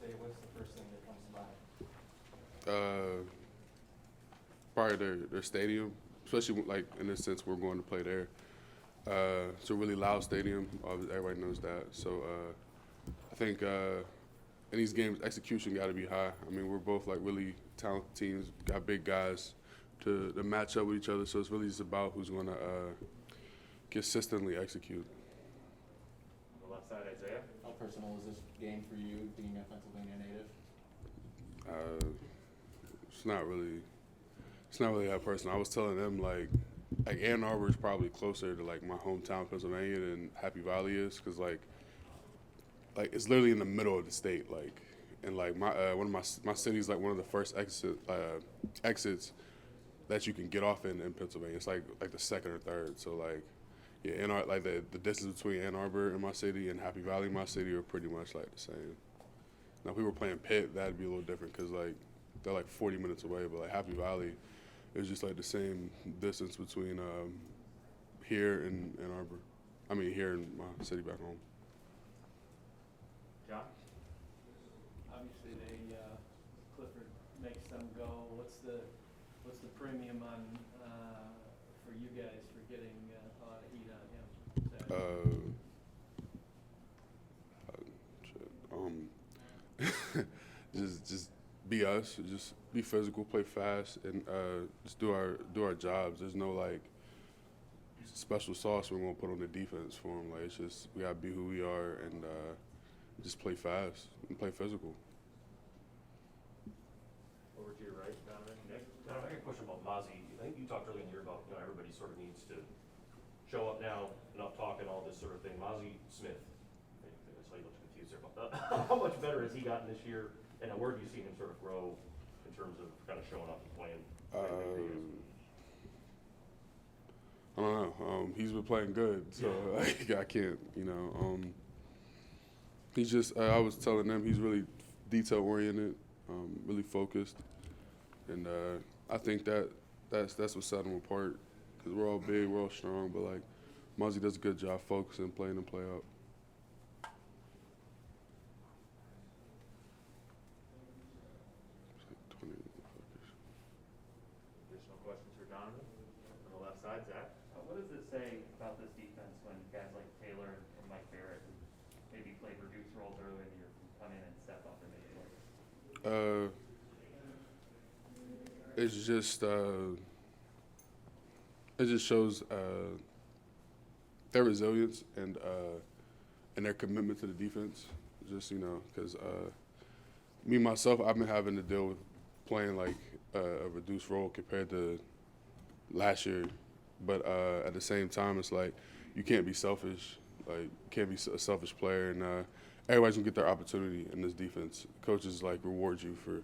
State, what's the first thing that comes to mind? Probably their stadium, especially like in this sense we're going to play there. It's a really loud stadium. Everybody knows that. So I think in these games, execution got to be high. I mean, we're both like really talented teams, got big guys to match up with each other. So it's really just about who's going to consistently execute. On the left side, Isaiah. How personal is this game for you, being a Pennsylvania native? It's not really. It's not really that personal. I was telling them like Ann Arbor is probably closer to like my hometown Pennsylvania than Happy Valley is, because like it's literally in the middle of the state, like, and like one of my city's like one of the first exits that you can get off in Pennsylvania. It's like the second or third. So like, yeah, like the distance between Ann Arbor and my city and Happy Valley, my city, are pretty much like the same. Now if we were playing Pitt, that'd be a little different because like they're like 40 minutes away, but like Happy Valley is just like the same distance between here and Ann Arbor. I mean here in my city back home. John. Obviously, Clifford makes them go. What's the premium on for you guys for getting a lot of heat on him? Just be us. Just be physical, play fast, and just do our jobs. There's no like special sauce we're gonna put on the defense for them. Like it's just we gotta be who we are and just play fast and play physical. Over to your right, Donovan. Nick. I got a question about Mozzie. I think you talked earlier in the year about everybody sort of needs to show up now, enough talking, all this sort of thing. Mozzie Smith, I saw you looked confused there about that. How much better has he gotten this year, and where have you seen him sort of grow in terms of kind of showing up and playing? I don't know. He's been playing good, so like, I can't. He's just. I was telling them he's really detail oriented, really focused, and I think that's what set him apart. Because we're all big, we're all strong, but like Mozzie does a good job focusing, playing and play out. Additional questions for Donovan? On the left side, Zach. What does it say about this defense when guys like Taylor and Mike Barrett, who maybe played reduced roles earlier in the year, can come in and step up and make plays? It just shows their resilience and their commitment to the defense. Just because me myself, I've been having to deal with playing like a reduced role compared to last year, but at the same time, it's like you can't be selfish. Like you can't be a selfish player, and everybody's gonna get their opportunity in this defense. Coaches like reward you for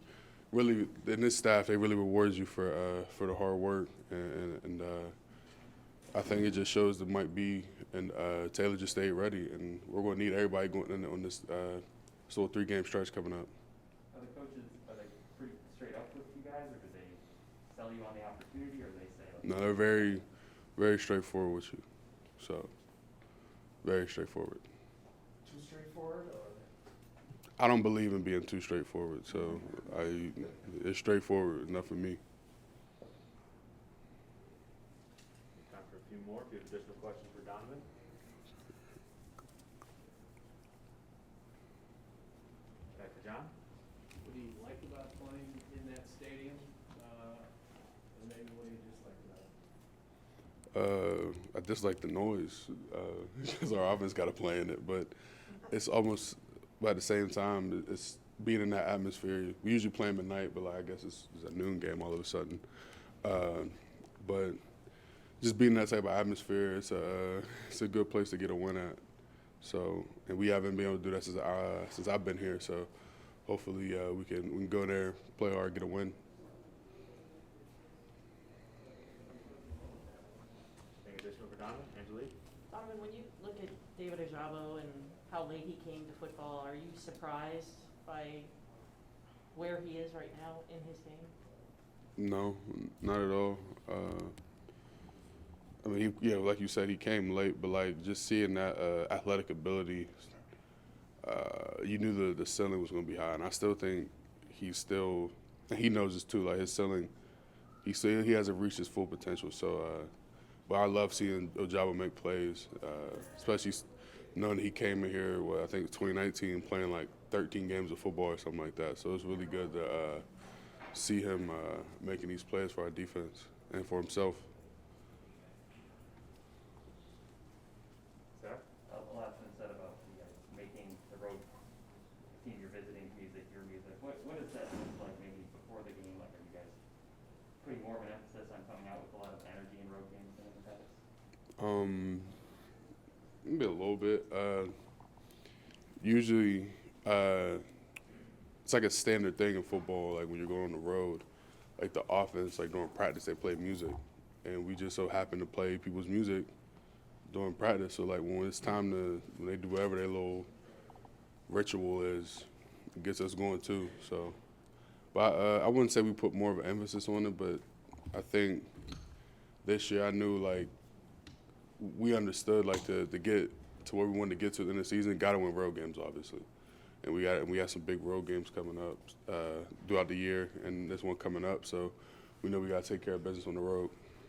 really in this staff. They really reward you for the hard work, and I think it just shows that Mike B and Taylor just stayed ready, and we're gonna need everybody going in on this little 3-game stretch coming up. Are the coaches, are they pretty straight up with you guys, or do they sell you on the opportunity, or they say like, No, they're very, very straightforward with you. So, very straightforward. Too straightforward, or? I don't believe in being too straightforward, so it's straightforward enough for me. Time for a few more. If you have additional questions for Donovan. Back to John. What do you like about playing in that stadium? And maybe what do you dislike about it? I dislike the noise because our offense got to play in it, but it's almost, but at the same time, it's being in that atmosphere. We usually play them at night, but like, I guess it's a noon game all of a sudden. But just being in that type of atmosphere, it's a good place to get a win at. So, and we haven't been able to do that since I've been here. So, hopefully we can go there, play hard, get a win. Any additional for Donovan? Angelique? Donovan, when you look at David Ajabo and how late he came to football, are you surprised by where he is right now in his game? No, not at all. I mean, like you said, he came late, but like just seeing that athletic ability, you knew the ceiling was going to be high, and I still think and he knows this too. Like his ceiling, he hasn't reached his full potential. So, but I love seeing Ojabo make plays, especially knowing he came in here. I think 2019, playing like 13 games of football or something like that. So it's really good to see him making these plays for our defense and for himself. Sarah? A lot's been said about you guys making the road team you're visiting music your music. What does that look like maybe before the game? Like, are you guys putting more of an emphasis on coming out with a lot of energy in road games than in the past? Maybe a little bit. Usually, it's like a standard thing in football. Like when you're going on the road, like the offense, like during practice, they play music, and we just so happen to play people's music during practice. So like when it's time when they do whatever their little ritual is, it gets us going too. So, but I wouldn't say we put more of an emphasis on it, but I think this year I knew like we understood like to get to where we wanted to get to at the end of the season, got to win road games obviously, and we got some big road games coming up throughout the year, and this one coming up. So we know we got to take care of business on the road.